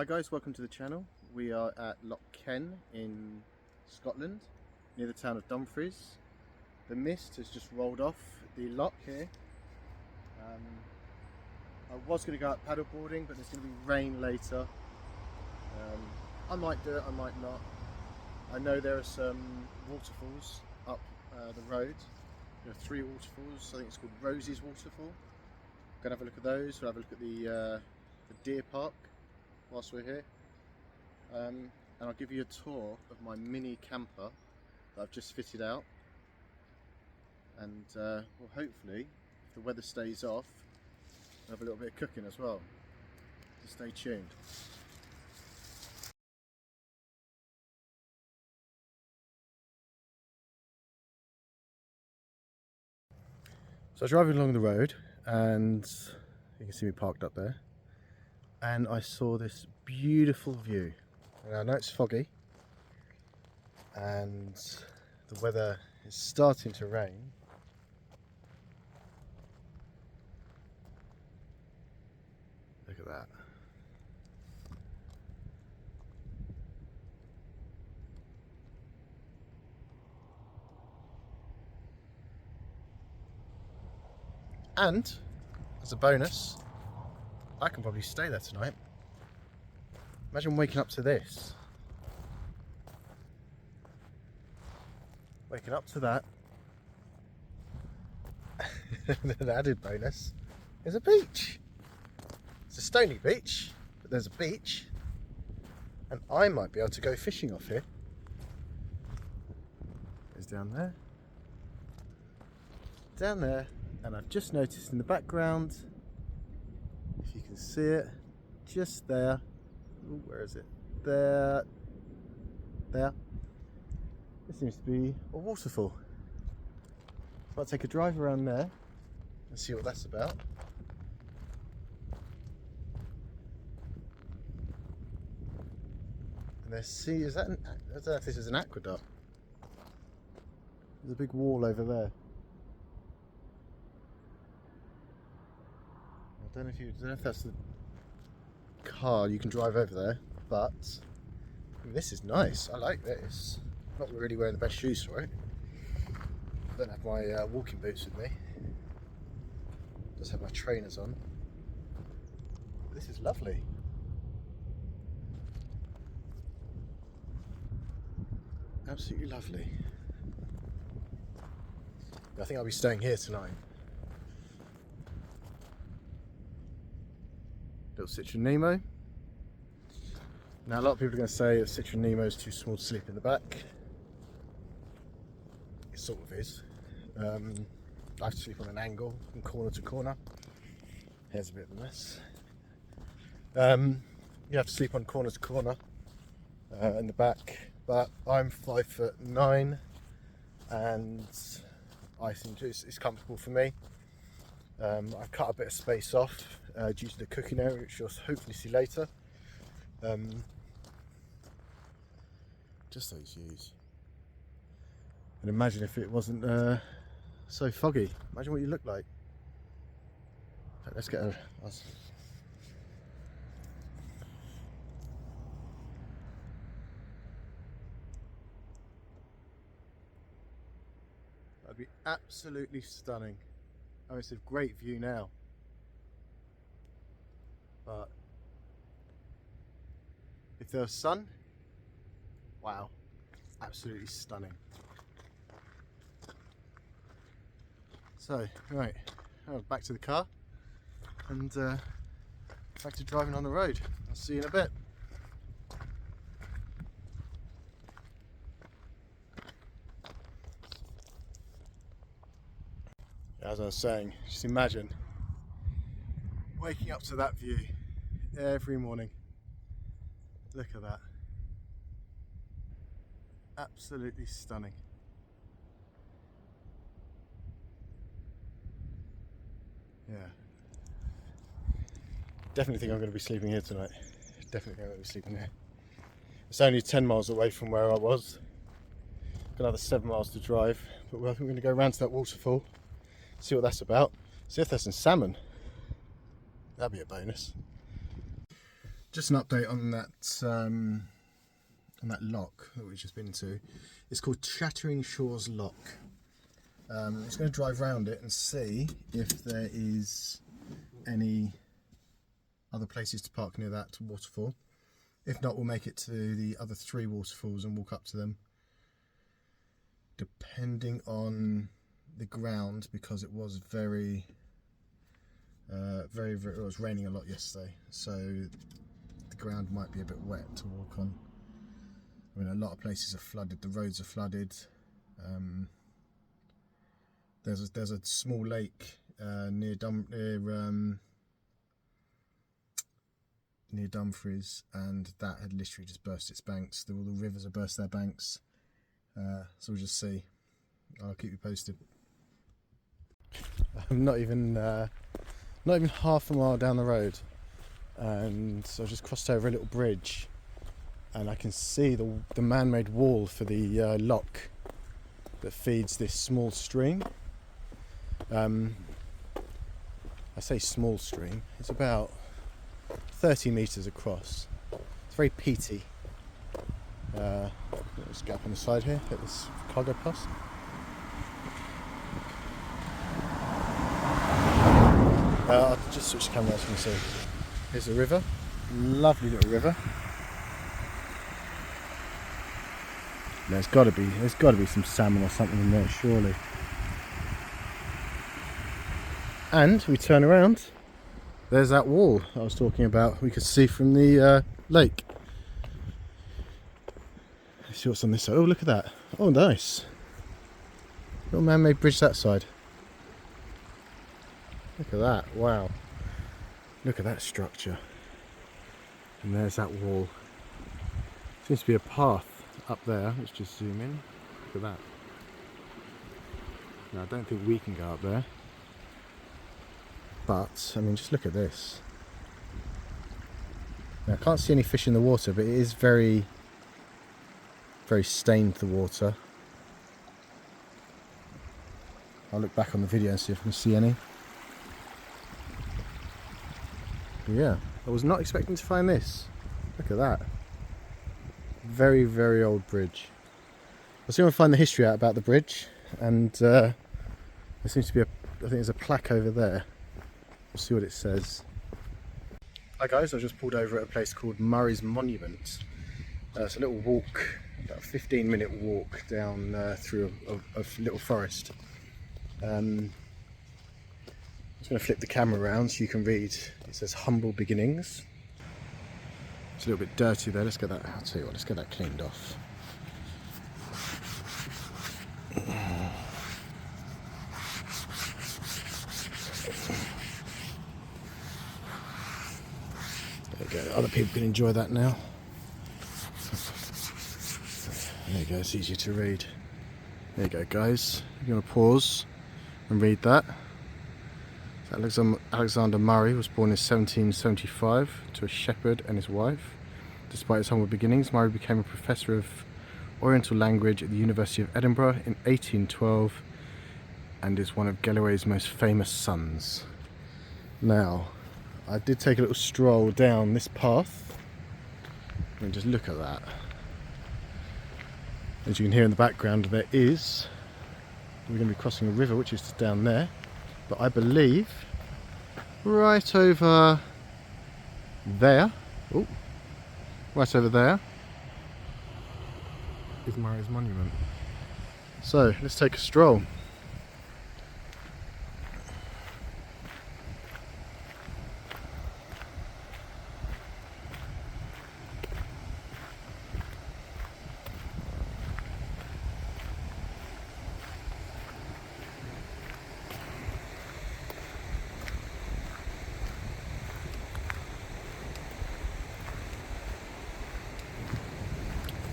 Hi guys, welcome to the channel. We are at Loch Ken in Scotland, near the town of Dumfries. The mist has just rolled off the loch here. I was going to go out paddle boarding, but there's going to be rain later. I might do it, I might not. I know there are some waterfalls up the road. There are 3 waterfalls. I think it's called Rosie's Waterfall. Going to have a look at those. We'll have a look at the deer park whilst we're here, and I'll give you a tour of my mini camper that I've just fitted out, and well, hopefully if the weather stays off, we'll have a little bit of cooking as well, so stay tuned. So I was driving along the road and you can see me parked up there, and I saw this beautiful view. And I know it's foggy and the weather is starting to rain. Look at that. And as a bonus, I can probably stay there tonight. Imagine waking up to this. Waking up to that. And an added bonus is a beach. It's a stony beach, but there's a beach. And I might be able to go fishing off here. It's down there. Down there. And I've just noticed in the background, if you can see it, just there. Ooh, where is it? There. There. There seems to be a waterfall. So I'll take a drive around there and see what that's about. And there's is that I don't know if this is an aqueduct. There's a big wall over there. I don't know if that's the car you can drive over there, but this is nice. I like this. Not really wearing the best shoes for it. I don't have my walking boots with me. Just have my trainers on. But this is lovely. Absolutely lovely. I think I'll be staying here tonight. Little Citroen Nemo. Now a lot of people are going to say that Citroen Nemo is too small to sleep in the back. It sort of is. I have to sleep on an angle from corner to corner. Here's a bit of a mess. You have to sleep on corner to corner in the back, but I'm 5'9" and I think it's comfortable for me. I've cut a bit of space off due to the cooking area, which you'll hopefully see later. Just those views. And imagine if it wasn't so foggy. Imagine what you look like. Let's get a... That'd be absolutely stunning. Oh, it's a great view now. But if there was sun, wow, absolutely stunning. So, right, back to the car and back to driving on the road. I'll see you in a bit. As I was saying, just imagine waking up to that view every morning. Look at that. Absolutely stunning. Yeah. Definitely think I'm going to be sleeping here tonight. Definitely think I'm going to be sleeping here. It's only 10 miles away from where I was. Got another 7 miles to drive, but I think we're going to go round to that waterfall, see what that's about, see if there's some salmon. That'd be a bonus. Just an update on that lock that we've just been to. It's called Chattering Shores Lock. I'm just going to drive around it and see if there is any other places to park near that waterfall. If not, we'll make it to the other 3 waterfalls and walk up to them, depending on the ground, because it was very it was raining a lot yesterday, so the ground might be a bit wet to walk on. I mean, a lot of places are flooded, the roads are flooded. There's a small lake near Dumfries, and that had literally just burst its banks. All the rivers have burst their banks. So we'll just see. I'll keep you posted. I'm not even half a mile down the road, and so I just crossed over a little bridge, and I can see the man-made wall for the lock that feeds this small stream. I say small stream, it's about 30 metres across. It's very peaty. Let's go up on the side here, hit this cargo pass. I'll just switch the camera so you can see. Here's the river, lovely little river. There's got to be some salmon or something in there, surely. And we turn around, there's that wall I was talking about. We could see from the lake. Let's see what's on this side. Oh, look at that. Oh, nice. Little man-made bridge that side. Look at that. Wow. Look at that structure. And there's that wall. Seems to be a path up there. Let's just zoom in. Look at that. Now, I don't think we can go up there. But, I mean, just look at this. Now, I can't see any fish in the water, but it is very stained, the water. I'll look back on the video and see if I can see any. But yeah, I was not expecting to find this. Look at that. Very, very old bridge. I'll see if I can find the history out about the bridge, and there seems to be I think there's a plaque over there. We'll see what it says. Hi guys, I just pulled over at a place called Murray's Monument. It's a little walk, about a 15-minute walk down through a little forest. I'm just going to flip the camera around so you can read. It says Humble Beginnings. It's a little bit dirty there. Let's get that. I'll tell you what. Let's get that cleaned off. There you go. Other people can enjoy that now. There you go. It's easier to read. There you go, guys. You're going to pause and read that. Alexander Murray was born in 1775 to a shepherd and his wife. Despite his humble beginnings, Murray became a professor of Oriental language at the University of Edinburgh in 1812 and is one of Galloway's most famous sons. Now, I did take a little stroll down this path and just look at that. As you can hear in the background, we're going to be crossing a river which is just down there. But I believe right over there, right over there is Murray's Monument. So let's take a stroll.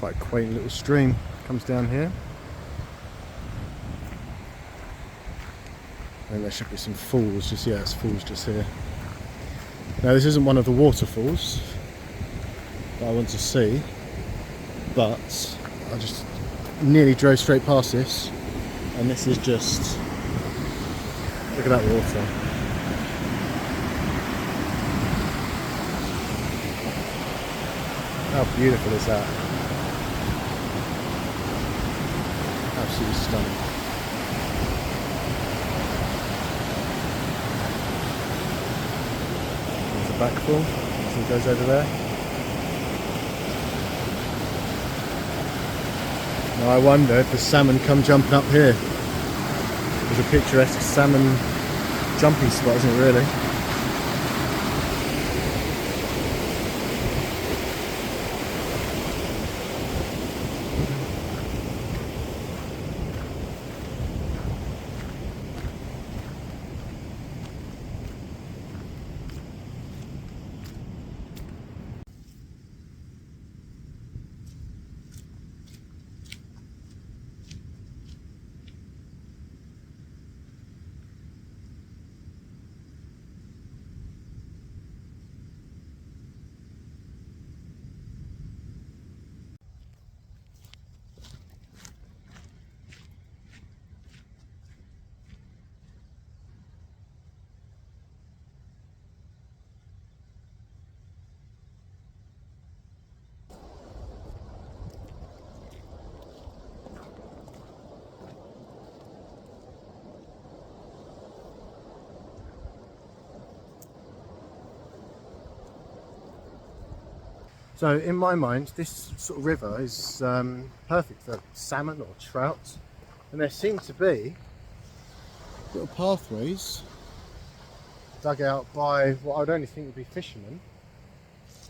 Quite a quaint little stream comes down here. And there should be some falls just it's falls just here. Now this isn't one of the waterfalls that I want to see, but I just nearly drove straight past this, and this is just, look at that water. How beautiful is that? Absolutely stunning. There's a backfall as it goes over there. Now I wonder if the salmon come jumping up here. There's a picturesque salmon jumping spot, isn't it really? So in my mind, this sort of river is perfect for salmon or trout, and there seem to be little pathways dug out by what I would only think would be fishermen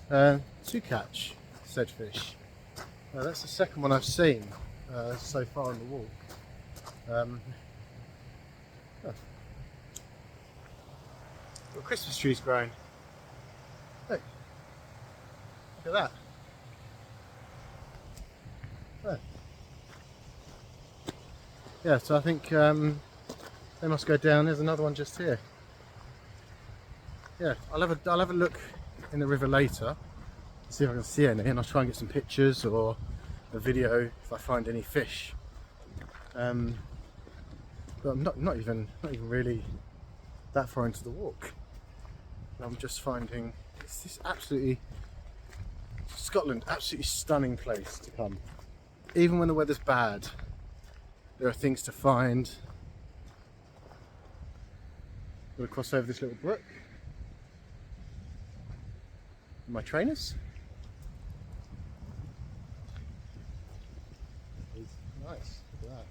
to catch said fish. That's the second one I've seen so far on the walk. Got Christmas trees growing. Look. Look at that. Oh. Yeah, so I think they must go down. There's another one just here. Yeah, I'll have a look in the river later, see if I can see any, and I'll try and get some pictures or a video if I find any fish. But I'm not even really that far into the walk. I'm just finding this absolutely Scotland, absolutely stunning place to come. Even when the weather's bad, there are things to find. I'm going to cross over this little brook. My trainers. Nice, look at that.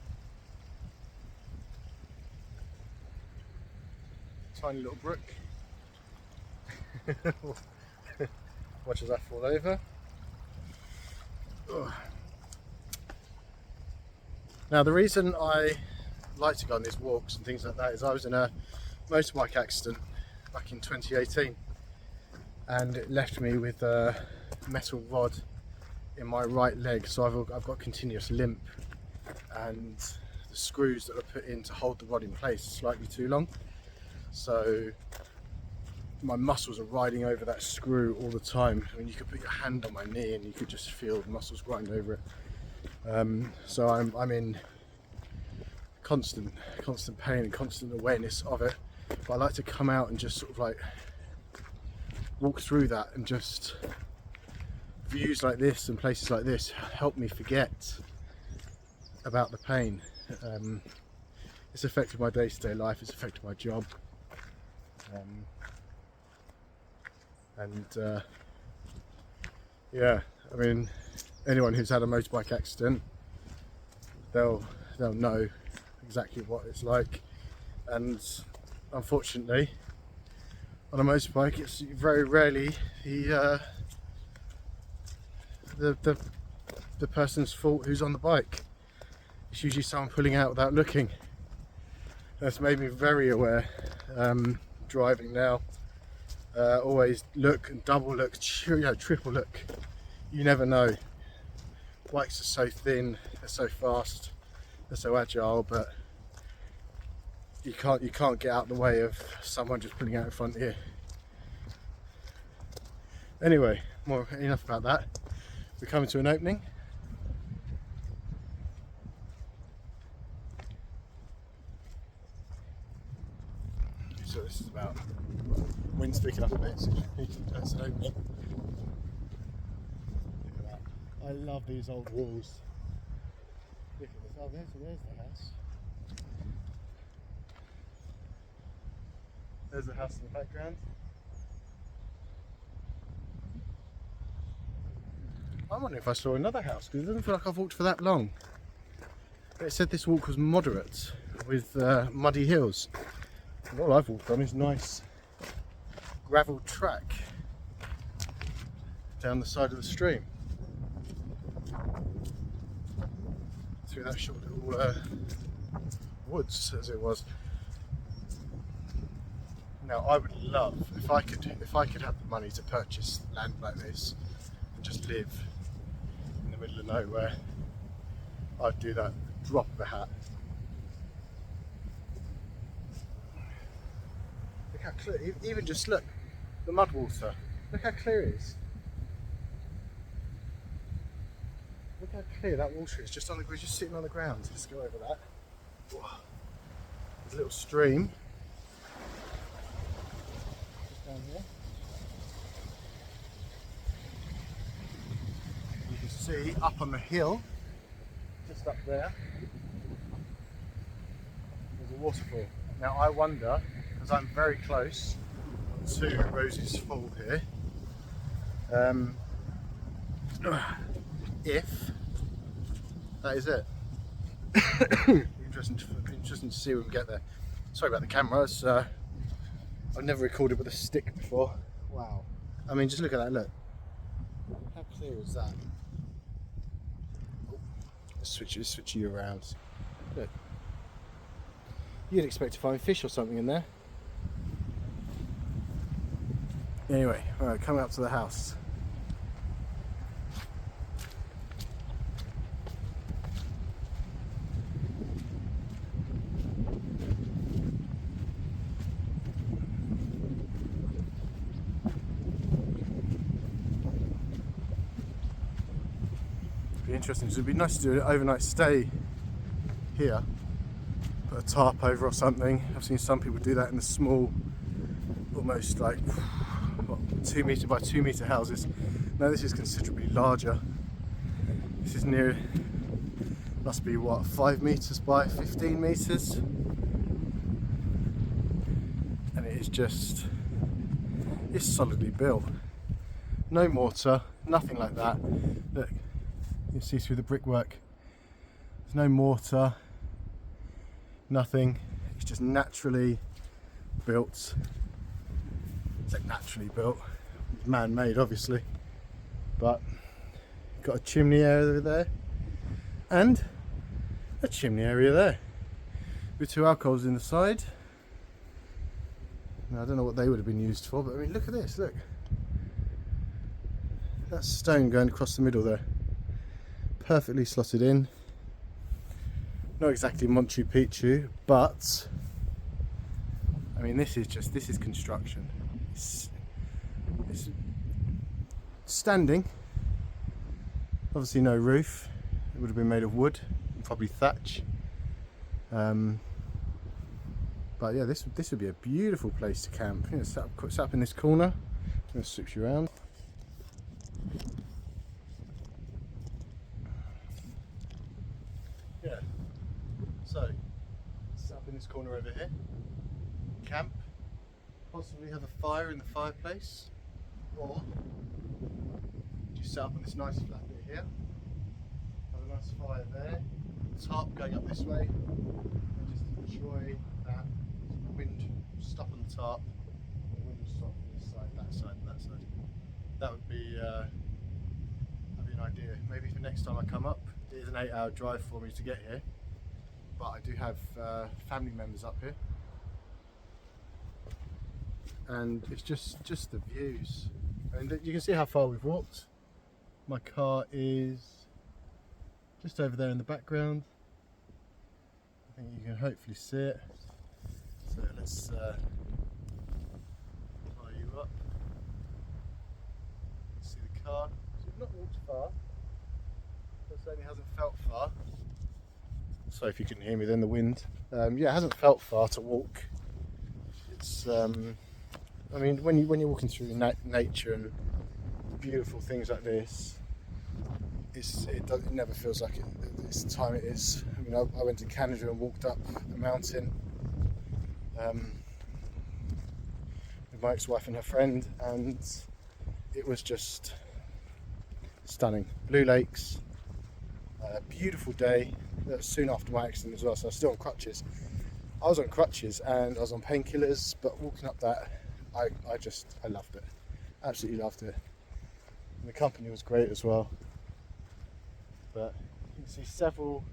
Tiny little brook. Watch as I fall over. Ugh. Now the reason I like to go on these walks and things like that is I was in a motorbike accident back in 2018 and it left me with a metal rod in my right leg, so I've got continuous limp, and the screws that are put in to hold the rod in place are slightly too long, so my muscles are riding over that screw all the time. I mean, you could put your hand on my knee and you could just feel the muscles grind over it. So I'm in constant pain and constant awareness of it, but I like to come out and just sort of like walk through that, and just views like this and places like this help me forget about the pain. It's affected my day-to-day life, it's affected my job, yeah, I mean, anyone who's had a motorbike accident, they'll know exactly what it's like. And unfortunately, on a motorbike, it's very rarely the person's fault who's on the bike. It's usually someone pulling out without looking. That's made me very aware. Driving now, always look and double look, triple look. You never know. Bikes are so thin, they're so fast, they're so agile, but you can't get out of the way of someone just pulling out in front of you. Anyway, enough about that. We're coming to an opening. So this is about, wind's picking up a bit, so it's an opening. I love these old walls. Look at this. Oh, there's the house. There's the house in the background. I wonder if I saw another house, because it doesn't feel like I've walked for that long. It said this walk was moderate with muddy hills. And all I've walked on is nice gravel track down the side of the stream. Through that short little woods, as it was. Now, I would love if I could have the money to purchase land like this and just live in the middle of nowhere. I'd do that, drop of a hat. Look how clear, even just look, the mud water. Look how clear it is. Look how clear that water is, just on the, we're just sitting on the ground. Let's go over that. Whoa. There's a little stream. Just down here. You can see up on the hill, just up there, there's a waterfall. Now I wonder, because I'm very close to Rosie's Fall here, if that is it. Interesting to see when we get there. Sorry about the camera, I've never recorded with a stick before. Wow. I mean, just look at that, look. How clear is that? Let's switch you around. Look. You'd expect to find fish or something in there. Anyway, alright, coming up to the house. Be interesting. It'd be nice to do an overnight stay here. Put a tarp over or something. I've seen some people do that in the small, almost like what, 2 metre by 2 metre houses. Now this is considerably larger. This is near, must be what, 5 metres by 15 metres, and it is just, it's solidly built. No mortar, nothing like that. Look. You can see through the brickwork, there's no mortar, nothing, it's just naturally built. It's like naturally built, it's man-made obviously, but got a chimney area there and a chimney area there with 2 alcoves in the side. Now I don't know what they would have been used for, but I mean look at this, look, that's stone going across the middle there. Perfectly slotted in. Not exactly Machu Picchu, but I mean this is construction. It's standing. Obviously no roof. It would have been made of wood, probably thatch. But yeah, this would be a beautiful place to camp. You know, set up in this corner. I'm going to switch you around. Yeah, so set up in this corner over here, camp, possibly have a fire in the fireplace, or just set up on this nice flat bit here, have a nice fire there, tarp going up this way, and just enjoy that. The wind stop on the tarp, the wind will stop on this side, that side, and that side. That would be an idea. Maybe for next time I come up. It is an 8-hour drive for me to get here, but I do have family members up here, and it's just the views. And you can see how far we've walked. My car is just over there in the background. I think you can hopefully see it. So let's fire you up. See the car. So we've not walked far. It certainly hasn't felt far. So if you can hear me then, the wind. Yeah, it hasn't felt far to walk. It's I mean, when you're walking through nature and beautiful things like this, it never feels like it's the time it is. I mean, I went to Canada and walked up a mountain with my ex-wife and her friend, and it was just stunning. Blue Lakes, beautiful day. That was soon after my accident as well, so I was still on crutches. I was on crutches and I was on painkillers, but walking up that, I loved it. Absolutely loved it. And the company was great as well. But you can see several,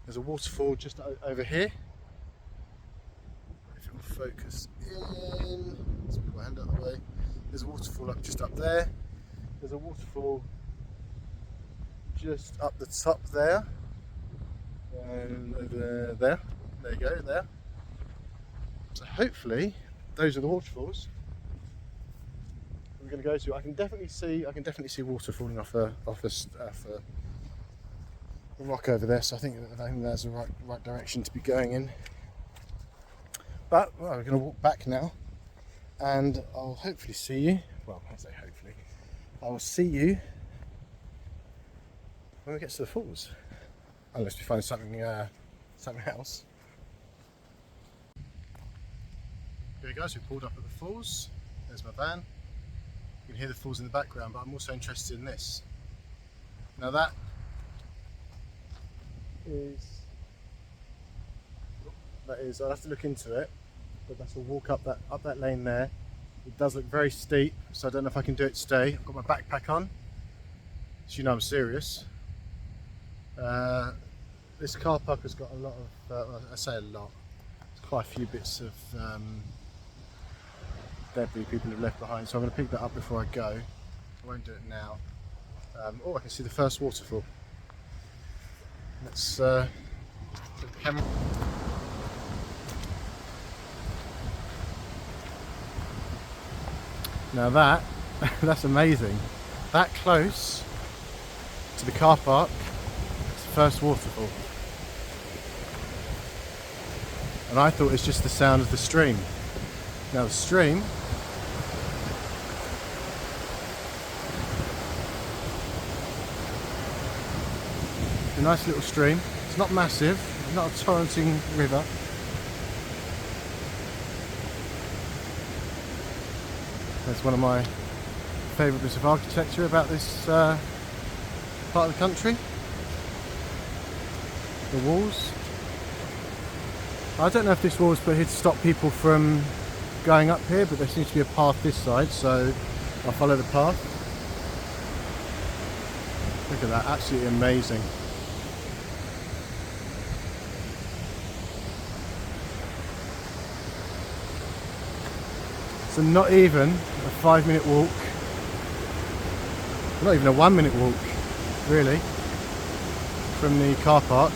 there's a waterfall just over here. If it will focus in, let's move my hand out of the way. There's a waterfall just up there. There's a waterfall just up the top there. And there you go, there. So hopefully those are the waterfalls we're going to go to. I can definitely see water falling off a rock over there. So I think that's the right direction to be going in. But we're going to walk back now, and I'll hopefully see you. Well, I say hopefully, I will see you when we get to the falls, unless we find something else. Okay guys, we pulled up at the falls. There's my van. You can hear the falls in the background, but I'm also interested in this. Now that is, I'll have to look into it, but that's a walk up that lane there. It does look very steep, so I don't know if I can do it today. I've got my backpack on, so you know I'm serious. This car park has got a lot of, I say a lot, there's quite a few bits of debris people have left behind, so I'm going to pick that up before I go. I won't do it now. Oh, I can see the first waterfall. Let's put the camera. Now that's amazing. That close to the car park, it's the first waterfall. And I thought it's just the sound of the stream. Now the stream is a nice little stream. It's not massive, it's not a torrenting river. That's one of my favourite bits of architecture about this part of the country. The walls. I don't know if this wall was put here to stop people from going up here, but there seems to be a path this side, so I'll follow the path. Look at that, absolutely amazing. So not even a 5-minute walk, not even a 1-minute walk, really, from the car park.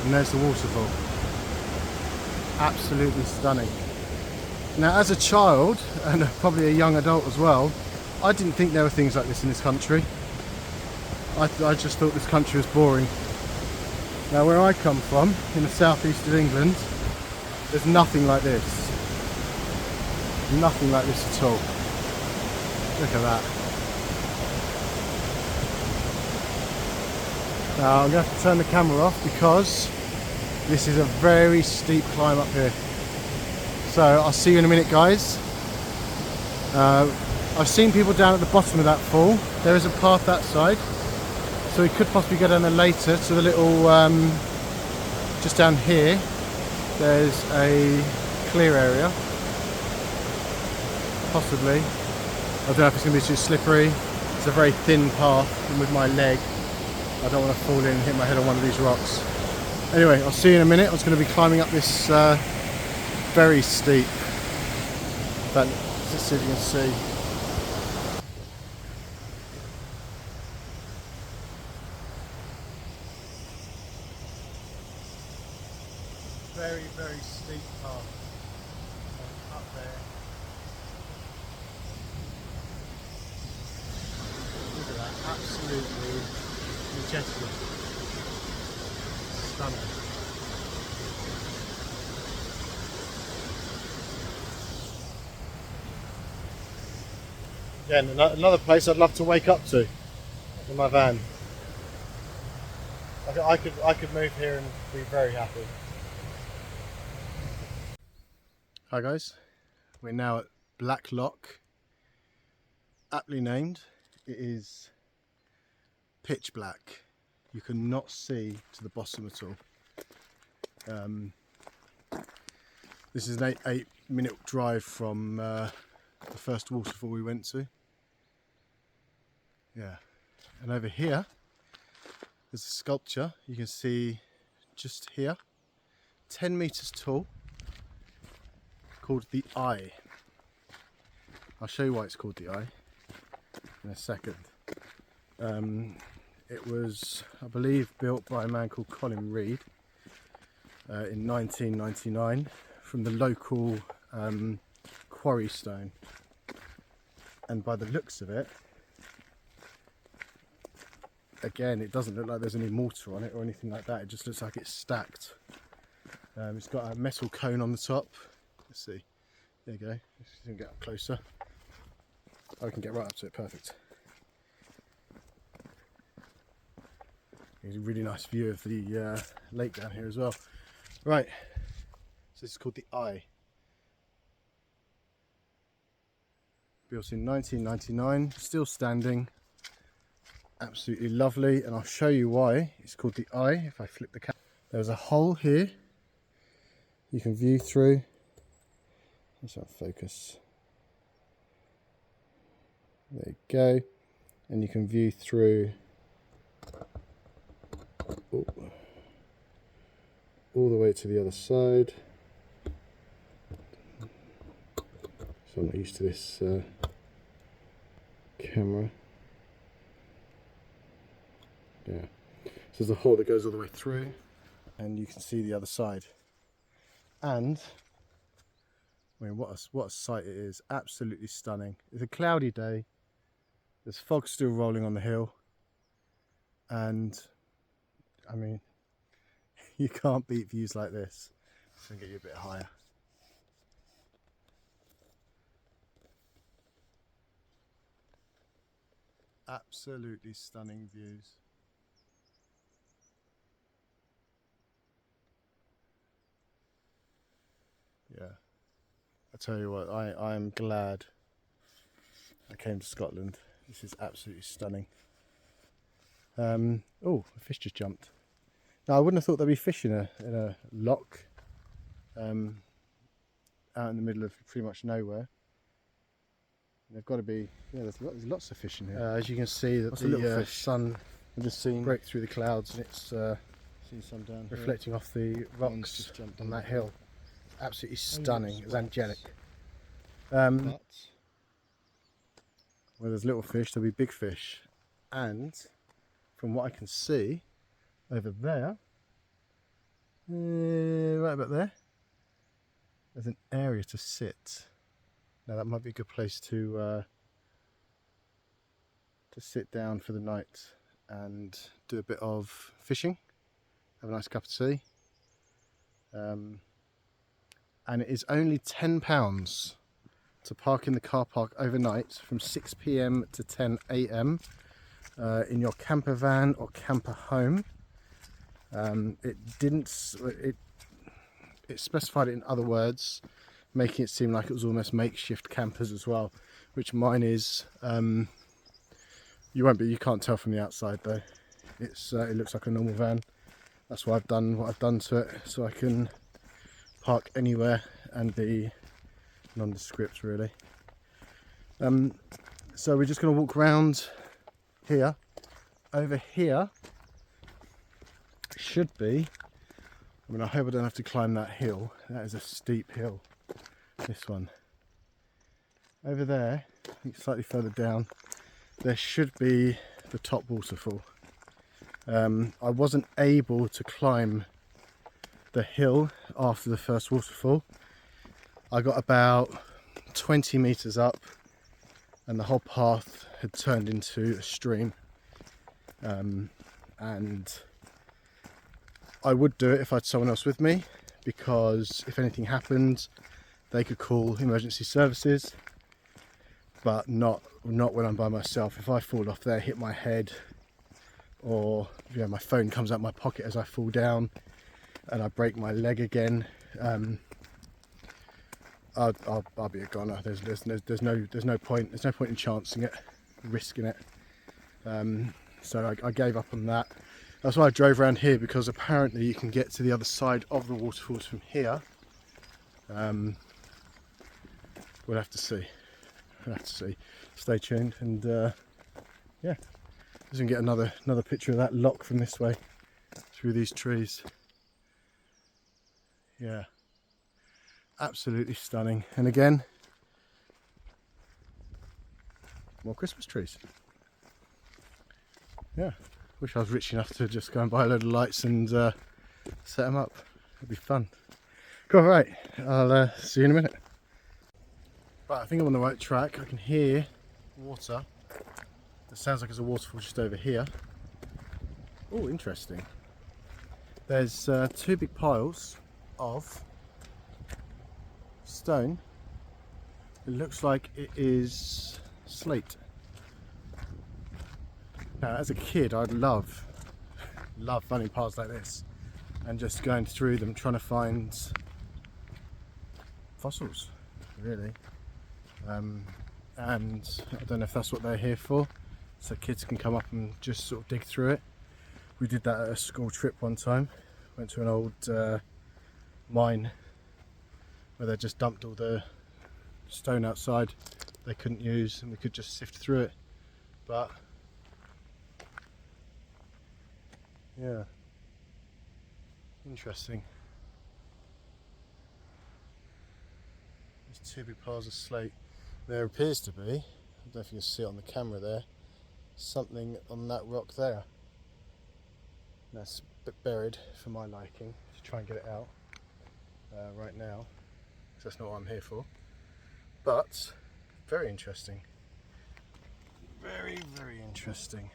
And there's the waterfall. Absolutely stunning. Now, as a child, and probably a young adult as well, I didn't think there were things like this in this country. I just thought this country was boring. Now, where I come from, in the southeast of England, there's nothing like this. Nothing like this at all. Look at that. Now I'm going to have to turn the camera off because this is a very steep climb up here. So I'll see you in a minute, guys. I've seen people down at the bottom of that fall. There is a path that side, so we could possibly go down there later to the little, just down here, there's a clear area. Possibly. I don't know if it's going to be too slippery. It's a very thin path, and with my leg I don't want to fall in and hit my head on one of these rocks. Anyway, I'll see you in a minute. I was going to be climbing up this very steep, but let's see if you can see. Very, very steep path up there. Look at that, absolutely majestic. Stunning. Again, another place I'd love to wake up to in my van. I could move here and be very happy. Hi guys, we're now at Black Lock, aptly named. It is pitch black. You cannot see to the bottom at all. This is an 8-minute drive from the first waterfall we went to. Yeah, and over here there's a sculpture you can see just here, 10 meters tall, called the Eye. I'll show you why it's called the Eye in a second. It was, I believe, built by a man called Colin Reed in 1999 from the local quarry stone. And by the looks of it, again, it doesn't look like there's any mortar on it or anything like that. It just looks like it's stacked. It's got a metal cone on the top. Let's see. There you go. Let's see if we can get up closer. Oh, we can get right up to it. Perfect. There's a really nice view of the lake down here as well. Right. So this is called the Eye. Built in 1999. Still standing. Absolutely lovely, and I'll show you why it's called the Eye. If I flip the camera, there's a hole here you can view through. Let's not focus. There you go, and you can view through all the way to the other side. So I'm not used to this camera. Yeah, so there's a hole that goes all the way through, and you can see the other side. And I mean, what a sight it is! Absolutely stunning. It's a cloudy day. There's fog still rolling on the hill, and I mean, you can't beat views like this. Just gonna get you a bit higher. Absolutely stunning views. Yeah, I tell you what, I am glad I came to Scotland. This is absolutely stunning. Oh, a fish just jumped. Now I wouldn't have thought there'd be fish in a lock out in the middle of pretty much nowhere. They've got to be, yeah, there's lots of fish in here. As you can see, that the sun just break through the clouds, and it's some down reflecting here off the rocks just on that hill. Absolutely stunning. It's angelic. Where there's little fish, there'll be big fish, and from what I can see over there, right about there, there's an area to sit. Now that might be a good place to sit down for the night and do a bit of fishing, have a nice cup of tea. And it is only £10 to park in the car park overnight from 6 PM to 10 AM in your camper van or camper home. It specified it in other words, making it seem like it was almost makeshift campers as well, which mine is. You can't tell from the outside though. It looks like a normal van. That's why I've done what I've done to it, so I can park anywhere and be nondescript really. So we're just going to walk around here. Over here should be, I mean, I hope I don't have to climb that hill. That is a steep hill, this one. Over there, I think slightly further down, there should be the top waterfall. I wasn't able to climb the hill after the first waterfall. I got about 20 meters up and the whole path had turned into a stream, and I would do it if I had someone else with me, because if anything happened they could call emergency services. but not when I'm by myself. If I fall off there, hit my head, or my phone comes out my pocket as I fall down and I break my leg again, I'll be a goner. There's no point in chancing it, risking it. So I gave up on that. That's why I drove around here, because apparently you can get to the other side of the waterfalls from here. We'll have to see. Stay tuned, and yeah, we can get another picture of that lock from this way through these trees. Yeah, absolutely stunning. And again, more Christmas trees. Yeah, wish I was rich enough to just go and buy a load of lights and set them up. It'd be fun. Cool, right, I'll see you in a minute. Right, I think I'm on the right track. I can hear water. It sounds like there's a waterfall just over here. Oh, interesting. There's two big piles of stone. It looks like it is slate. Now, as a kid, I'd love finding piles like this and just going through them trying to find fossils, really. And I don't know if that's what they're here for, so kids can come up and just sort of dig through it. We did that at a school trip one time. Went to an old mine where they just dumped all the stone outside they couldn't use, and we could just sift through it. But yeah, interesting. There's two big piles of slate. There appears to be, I don't know if you can see it on the camera there, something on that rock there. That's a bit buried for my liking, to try and get it out right now, because that's not what I'm here for. But very interesting. Very, very interesting.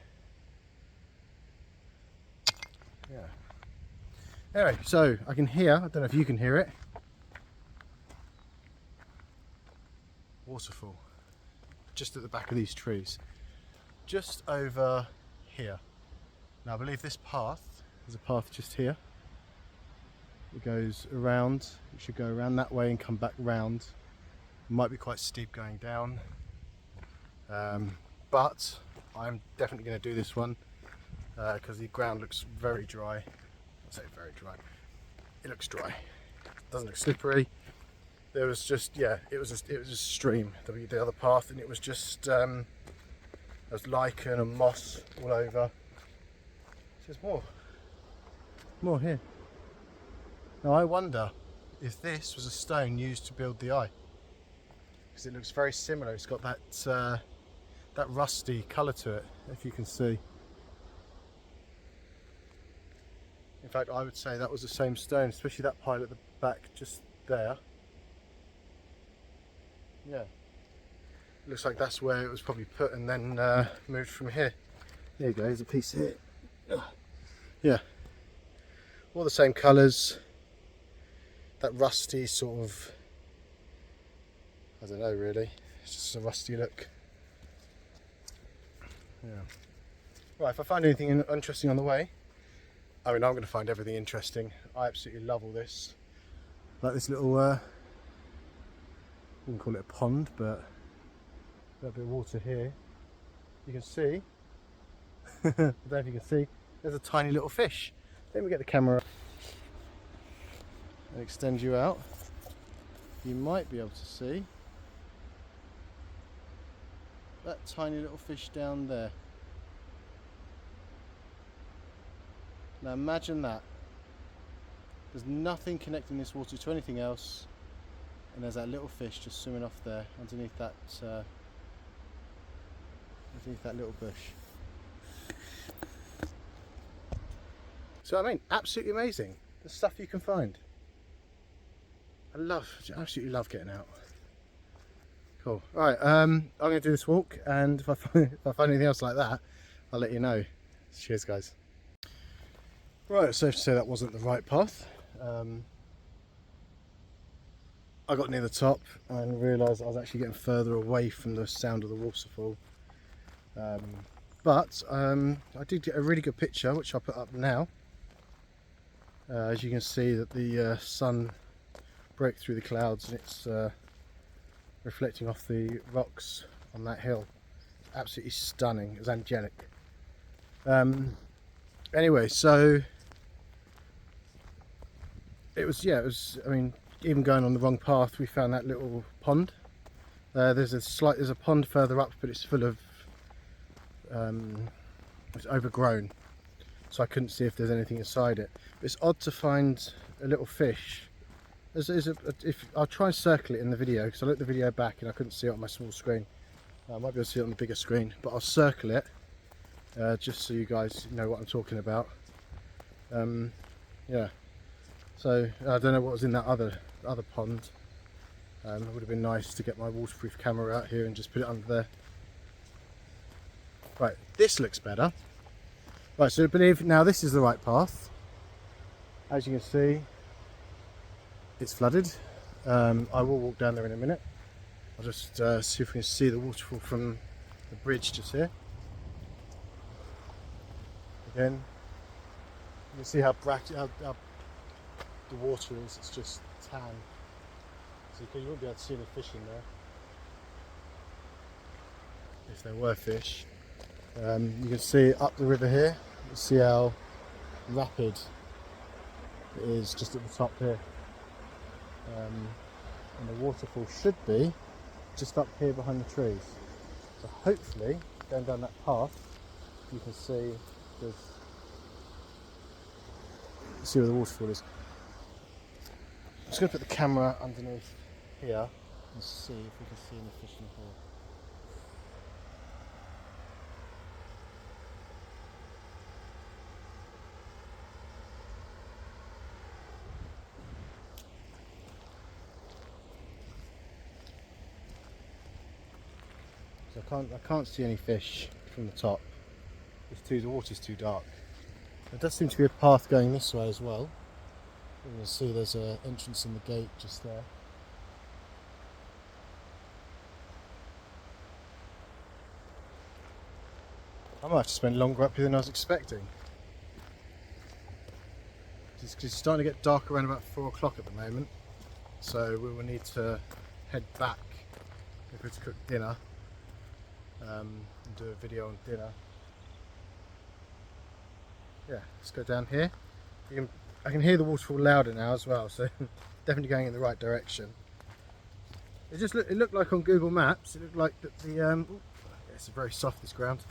Yeah. Anyway, so I can hear, I don't know if you can hear it, waterfall just at the back of these trees, just over here. Now I believe this path, there's a path just here. It goes around, it should go around that way and come back round. It might be quite steep going down, but I'm definitely going to do this one because the ground looks very dry. I say very dry. It looks dry. It doesn't look slippery. There was just, yeah, it was a stream, the other path, and it was just there was lichen and moss all over. There's more here. Now I wonder if this was a stone used to build the eye, because it looks very similar. It's got that that rusty colour to it, if you can see. In fact, I would say that was the same stone, especially that pile at the back just there. Yeah, looks like that's where it was probably put and then moved from here. There you go, there's a piece here. Yeah, all the same colours, that rusty sort of, I don't know really, it's just a rusty look. Yeah. Right, if I find anything interesting on the way, I mean, I'm going to find everything interesting. I absolutely love all this. Like this little, I wouldn't call it a pond, but a bit of water here. You can see, I don't know if you can see, there's a tiny little fish. Let me get the camera and extend you out. You might be able to see that tiny little fish down there. Now imagine that. There's nothing connecting this water to anything else, and there's that little fish just swimming off there underneath that little bush. So I mean, absolutely amazing, the stuff you can find. I absolutely love getting out. Cool. Alright, I'm going to do this walk, and if I find anything else like that, I'll let you know. Cheers guys. Right, it's safe to say that wasn't the right path. I got near the top and realised I was actually getting further away from the sound of the waterfall. But I did get a really good picture, which I'll put up now. As you can see that the sun broke through the clouds and it's reflecting off the rocks on that hill. It's absolutely stunning. It was angelic. Anyway, so it was, I mean, even going on the wrong path, we found that little pond. There's a pond further up, but it's full of it's overgrown, so I couldn't see if there's anything inside it. But it's odd to find a little fish. I'll try and circle it in the video, because I looked the video back and I couldn't see it on my small screen. I might be able to see it on the bigger screen, but I'll circle it just so you guys know what I'm talking about. Yeah, so I don't know what was in that other pond. It would have been nice to get my waterproof camera out here and just put it under there. Right, this looks better. Right, so I believe now this is the right path. As you can see, it's flooded. I will walk down there in a minute. I'll just see if we can see the waterfall from the bridge just here. Again, you can see how bright how the water is. It's just tan, so you won't be able to see any fish in there. If there were fish, you can see up the river here. You see how rapid it is just at the top here. And the waterfall should be just up here behind the trees. So hopefully, going down that path, you can see where the waterfall is. I'm just going to put the camera underneath here and see if we can see any fish in here. So I can't see any fish from the top. The water's too dark. There does seem to be a path going this way as well. You can see there's an entrance in the gate just there. I might have to spend longer up here than I was expecting. It's starting to get dark around about 4 o'clock at the moment, so we will need to head back if we're to cook dinner and do a video on dinner. Yeah, let's go down here. I can hear the waterfall louder now as well, so definitely going in the right direction. It looked like on Google Maps, it looked like that it's very soft, this ground.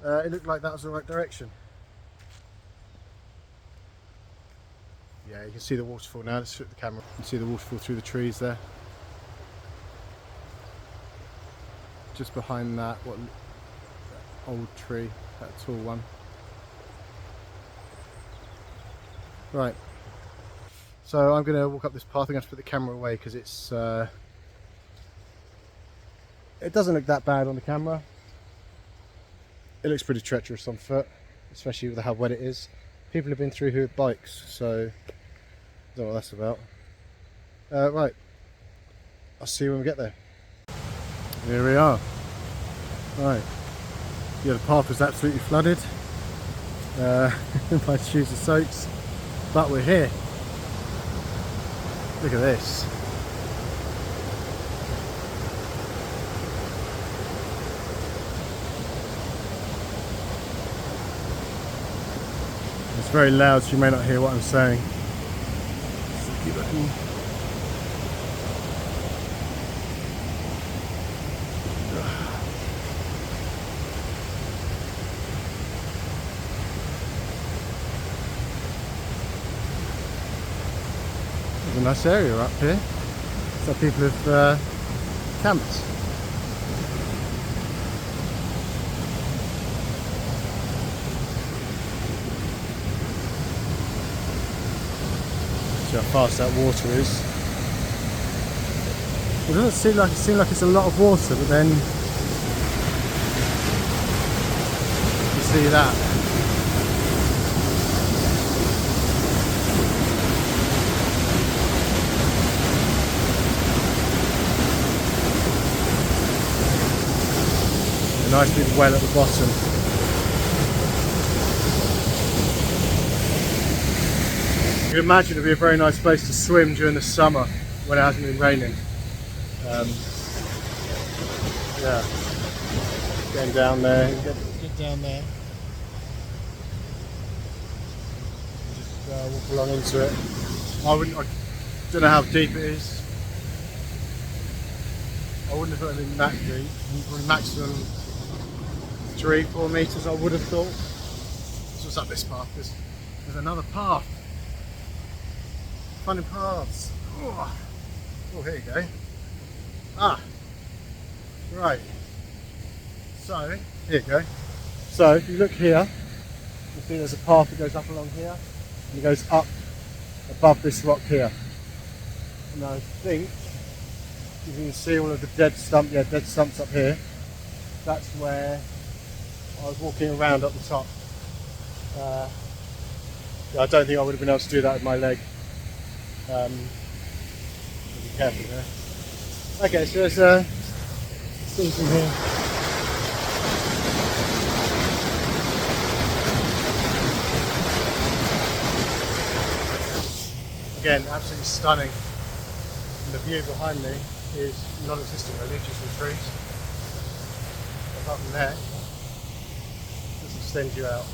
It looked like that was the right direction. Yeah, you can see the waterfall now. Let's flip the camera. You can see the waterfall through the trees there. Just behind that, that old tree, that tall one. Right, so I'm going to walk up this path. I'm going to put the camera away because it doesn't look that bad on the camera. It looks pretty treacherous on foot, especially with how wet it is. People have been through here with bikes, so I don't know what that's about. Right, I'll see you when we get there. Here we are. Right, yeah, the path was absolutely flooded. My shoes are soaked. But we're here. Look at this. It's very loud, so you may not hear what I'm saying. So keep looking. There's a nice area up here, so people have camped. See how fast that water is. It doesn't seem like it's a lot of water, but then you see that. nice big well at the bottom. You can imagine it'd be a very nice place to swim during the summer when it hasn't been raining. Yeah, getting down there, get down there. Just walk along into it. I don't know how deep it is. I wouldn't have thought it'd been that deep. Probably maximum 3-4 meters, I would have thought. So what's up this path? There's another path. Finding paths. Oh, here you go. Ah, right. So, here you go. So, if you look here, you see there's a path that goes up along here, and it goes up above this rock here. And I think you can see all of the dead stumps up here. That's where I was walking around up the top. Yeah, I don't think I would have been able to do that with my leg. Be careful there. Okay, so there's things in here. Again, absolutely stunning. And the view behind me is non-existent really, just the trees. Apart from there, just extends you out.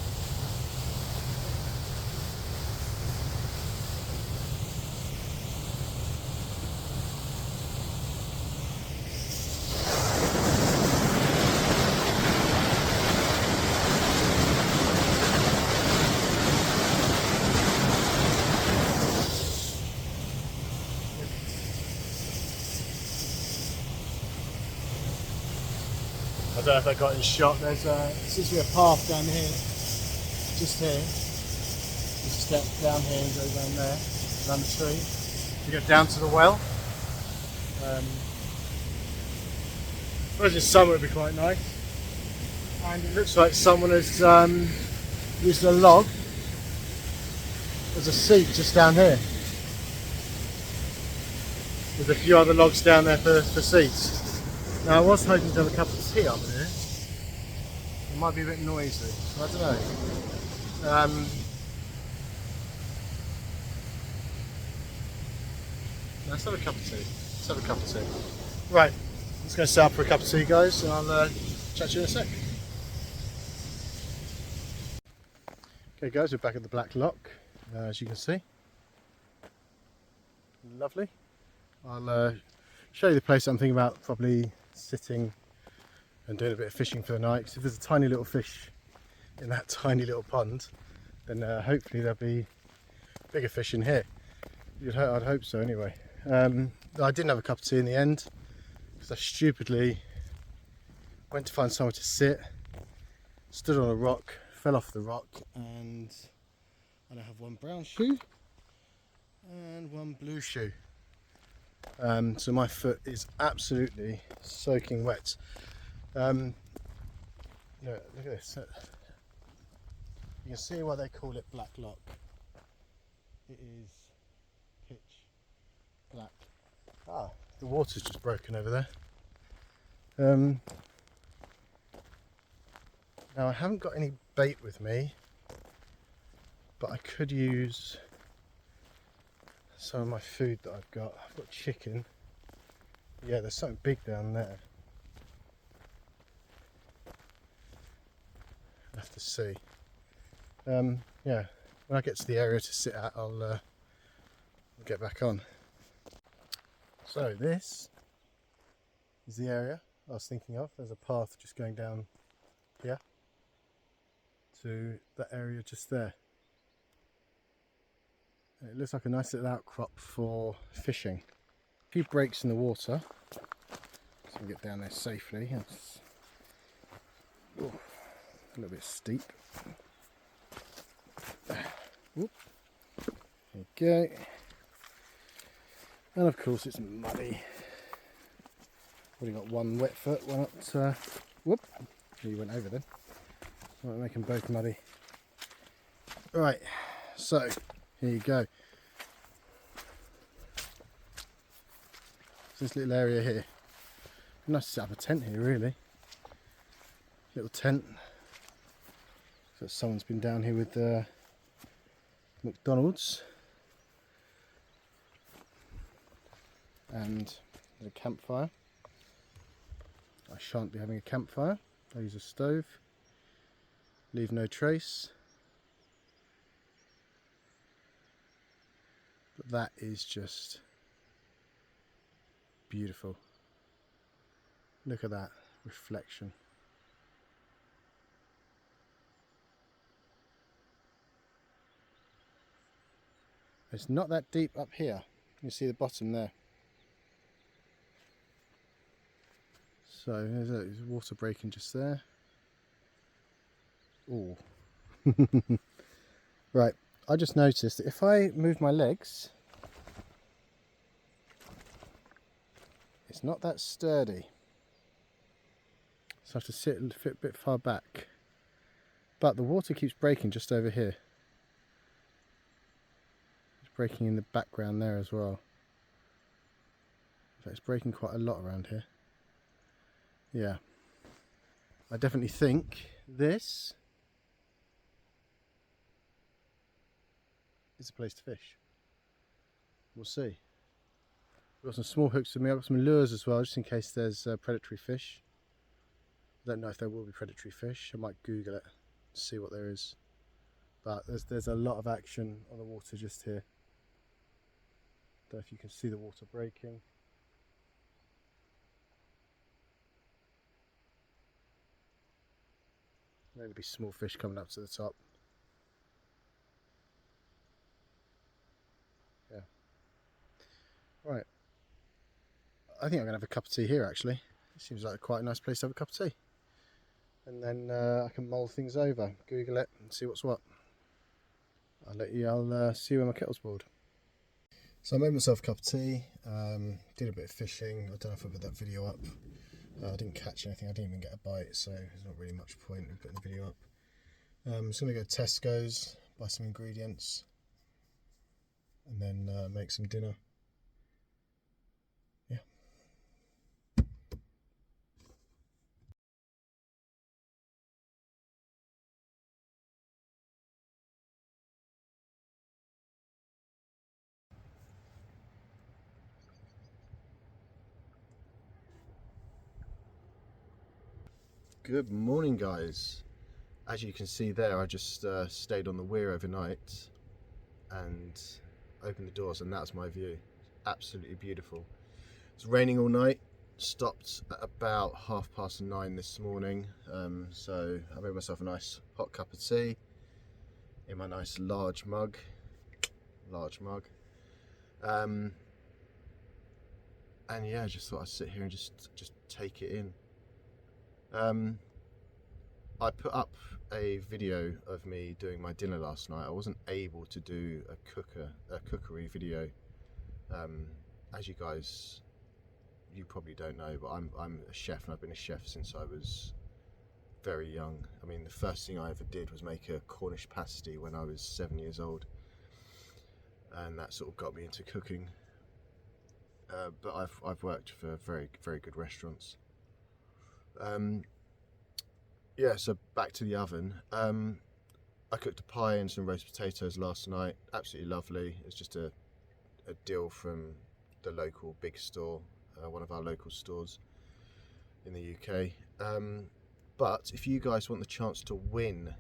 I don't know if I got in shot. There's seems to be a path down here, just here. You step down here and go down there, around the tree. You go down to the well. I suppose in summer it would be quite nice. And it looks like someone has used a log as a seat just down here. There's a few other logs down there for seats. Now I was hoping to have a cup of tea up here. It might be a bit noisy, so I don't know. Let's have a cup of tea. Let's have a cup of tea. Right, let's go set up for a cup of tea, guys, and I'll chat to you in a sec. Okay guys, we're back at the Black Lock, as you can see. Lovely. I'll show you the place I'm thinking about probably sitting and doing a bit of fishing for the night, because if there's a tiny little fish in that tiny little pond, then hopefully there'll be bigger fish in here. I'd hope so anyway. I didn't have a cup of tea in the end because I stupidly went to find somewhere to sit, stood on a rock, fell off the rock, and I now have one brown shoe and one blue shoe. So my foot is absolutely soaking wet. Look at this. You can see why they call it Black Lock. It is pitch black. Ah, the water's just broken over there. Now I haven't got any bait with me, but I could use some of my food that I've got. I've got chicken. Yeah, there's something big down there. I'll have to see. Yeah, when I get to the area to sit at, I'll get back on. So this is the area I was thinking of. There's a path just going down here to that area just there. It looks like a nice little outcrop for fishing. A few breaks in the water, so we can get down there safely. It's a little bit steep. Whoop. There we go. And of course it's muddy. We've got one wet foot, one up. Whoop! You went over then. Might make them both muddy. Right, so here you go. This little area here. Nice to set up a tent here, really. little tent. So someone's been down here with McDonald's, and there's a campfire. I shan't be having a campfire. I use a stove. Leave no trace. But that is just beautiful. Look at that reflection. It's not that deep up here. You see the bottom there. So there's water breaking just there. Oh. Right, I just noticed that if I move my legs, it's not that sturdy. So I have to sit and fit a bit far back. But the water keeps breaking just over here. It's breaking in the background there as well. So it's breaking quite a lot around here. Yeah. I definitely think this is a place to fish. We'll see. I've got some small hooks with me. I've got some lures as well, just in case there's predatory fish. I don't know if there will be predatory fish. I might Google it, see what there is. But there's a lot of action on the water just here. Don't know if you can see the water breaking. Maybe be small fish coming up to the top. Yeah. Right. I think I'm going to have a cup of tea here actually. It seems like quite a nice place to have a cup of tea. And then I can mull things over, Google it and see what's what. I'll see you when my kettle's boiled. So I made myself a cup of tea, did a bit of fishing. I don't know if I put that video up. I didn't catch anything, I didn't even get a bite, so there's not really much point in putting the video up. I'm just going to go to Tesco's, buy some ingredients, and then make some dinner. Yeah. Good morning guys. As you can see there, I just stayed on the weir overnight and opened the doors, and that's my view. Absolutely beautiful. It's raining all night, stopped at about 9:30 this morning, so I made myself a nice hot cup of tea in my nice large mug. And yeah, I just thought I'd sit here and just take it in. I put up a video of me doing my dinner last night. I wasn't able to do a cookery video. As you probably don't know, but I'm a chef, and I've been a chef since I was very young. I mean, the first thing I ever did was make a Cornish pasty when I was 7 years old, and that sort of got me into cooking. But I've worked for very good restaurants. Yeah, so back to the oven. I cooked a pie and some roast potatoes last night. Absolutely lovely. It's just a deal from the local big store, one of our local stores in the UK. But if you guys want the chance to win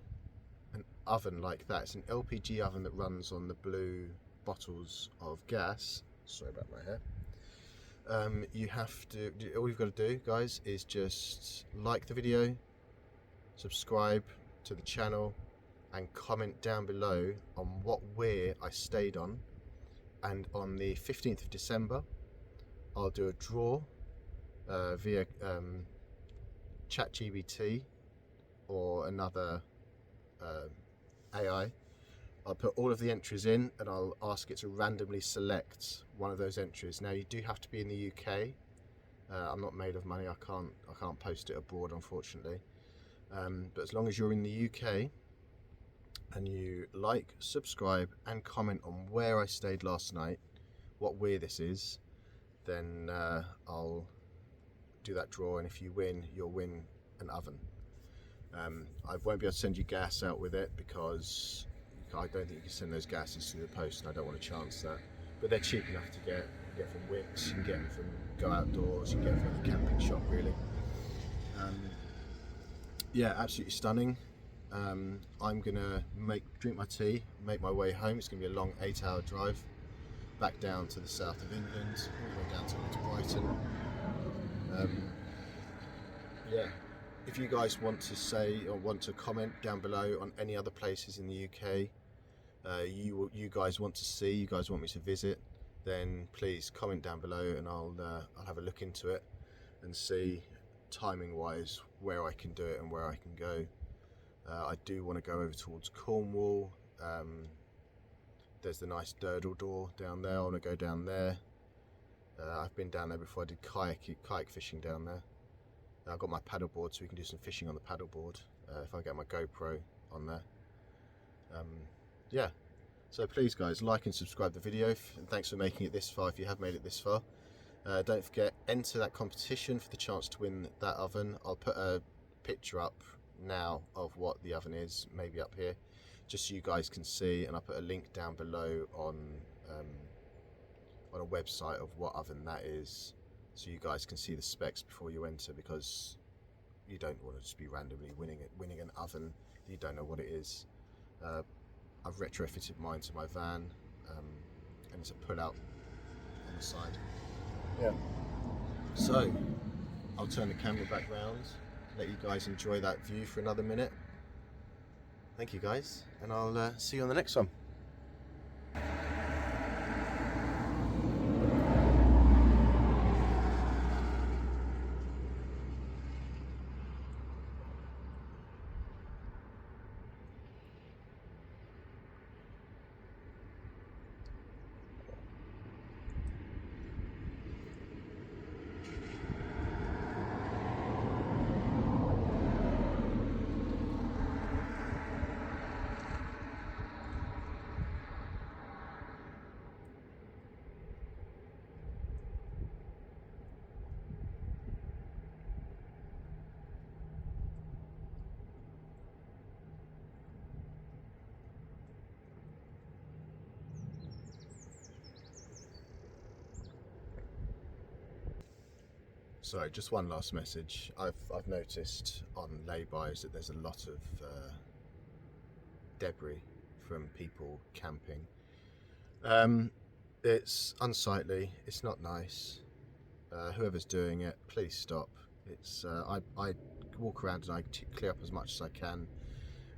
an oven like that, it's an LPG oven that runs on the blue bottles of gas. Sorry about my hair. All you've got to do, guys, is just like the video, subscribe to the channel, and comment down below on what weir I stayed on. And on the 15th of December, I'll do a draw via ChatGPT or another AI. I'll put all of the entries in, and I'll ask it to randomly select one of those entries. Now, you do have to be in the UK. I'm not made of money. I can't post it abroad, unfortunately. But as long as you're in the UK and you like, subscribe, and comment on where I stayed last night, what weir this is, then I'll do that draw, and if you win, you'll win an oven. I won't be able to send you gas out with it because I don't think you can send those gases through the post, and I don't want to chance that. But they're cheap enough to get. You get from Wix, you can get them from Go Outdoors, you can get them from the camping shop, really. Yeah, absolutely stunning. I'm gonna drink my tea, make my way home. It's gonna be a long 8-hour drive back down to the south of England, all the way down towards Brighton. Yeah, if you guys want to say or want to comment down below on any other places in the UK you guys want to see, you guys want me to visit, then please comment down below, and I'll have a look into it and see timing wise where I can do it and where I can go. I do want to go over towards Cornwall. There's the nice Durdle Door down there. I want to go down there. I've been down there before. I did kayak fishing down there. I've got my paddleboard, so we can do some fishing on the paddleboard if I get my GoPro on there. Yeah, so please guys, like and subscribe the video, and thanks for making it this far if you have made it this far. Don't forget, enter that competition for the chance to win that oven. I'll put a picture up now of what the oven is, maybe up here, just so you guys can see, and I'll put a link down below on a website of what oven that is, so you guys can see the specs before you enter, because you don't want to just be randomly winning an oven that you don't know what it is. I've retrofitted mine to my van, and it's a pull-out on the side. Yeah. So I'll turn the camera back round, let you guys enjoy that view for another minute. Thank you guys, and I'll see you on the next one. Sorry, just one last message. I've noticed on laybys that there's a lot of debris from people camping. It's unsightly, it's not nice. Whoever's doing it, please stop. It's I walk around and I clear up as much as I can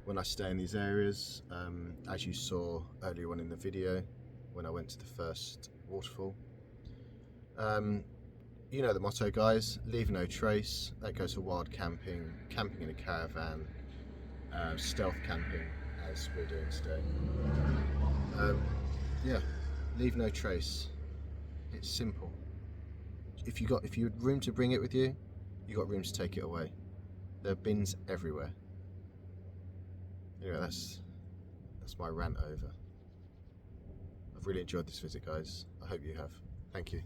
when I stay in these areas, as you saw earlier on in the video when I went to the first waterfall. You know the motto, guys, leave no trace. That goes for wild camping, camping in a caravan, stealth camping, as we're doing today. Yeah, leave no trace. It's simple. If you had room to bring it with you, you got room to take it away. There are bins everywhere. Anyway, that's my rant over. I've really enjoyed this visit, guys. I hope you have. Thank you.